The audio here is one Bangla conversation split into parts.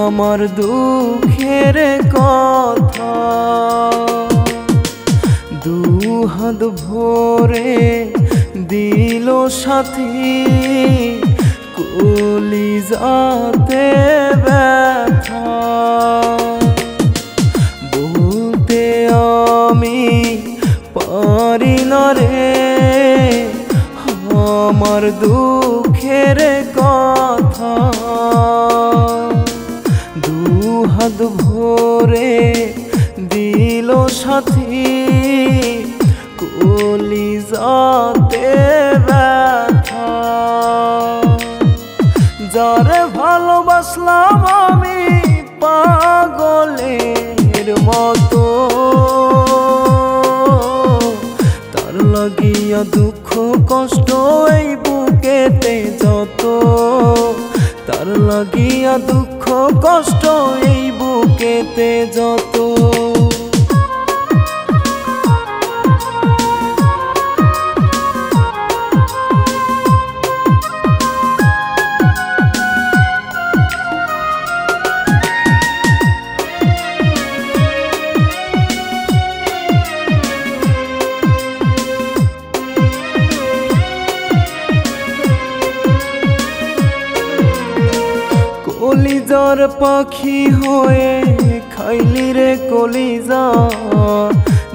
আমার দুঃখের কথা। দুহাত ভরে দিল সাথী, কলিজাতে ব্যথা। বলতে আমি পারি না রে আমার দুঃখের কথা। দুহাত ভরে দিল সাথী, কলিজাতে ব্যথা। যারে ভালোবাসলাম আমি পাগলের মতো, তার লাগিয়া দুঃখ কষ্ট এই বুকেতে যত। তার লাগিয়া দুঃখ কষ্ট এই বুকেতে যত। কলিজার পাখি হয়ে খাইলি রে কলিজা,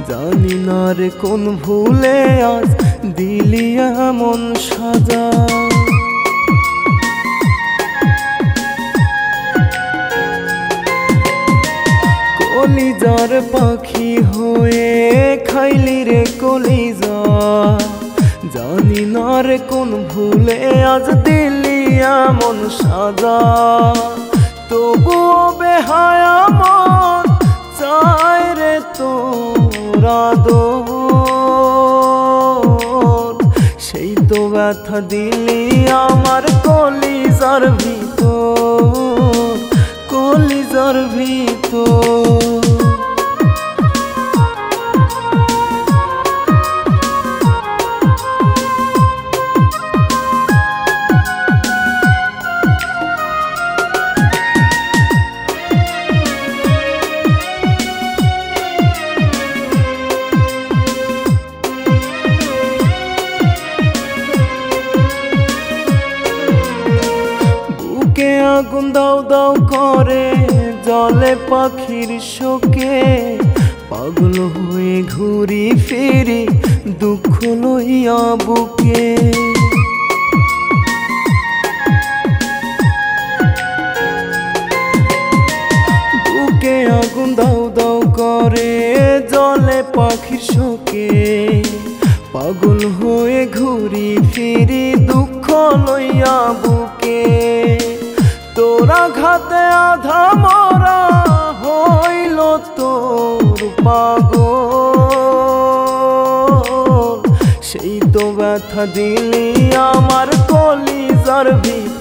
জানি না রে কোন ভুলে আজ দিলি এমন সাজা। কলিজার পাখি হয়ে খাইলি রে কলিজা, জানি না রে কোন ভুলে আজ দিলি এমন সাজা। তবুও বেহায়া মন চায় রে তোর আদর, সেই তো ব্যথা দিলি আমার কলিজার ভিতর, কলিজার ভিতর। বুকে আগুন দাও দাও করে জলে পাখির শোকে, পাগল হয়ে ঘুরি ফিরি দুঃখ লইয়া বুকে। বুকে আগুন দাও দাও করে জলে পাখির শোকে, পাগল হয়ে ঘুরি ফিরি দুঃখ লইয়া বুকে। তোরা ঘাতে আধা মরা হইল তোর পাগল, সেই তো ব্যথা দিলি আমার কলিজার ভিতর,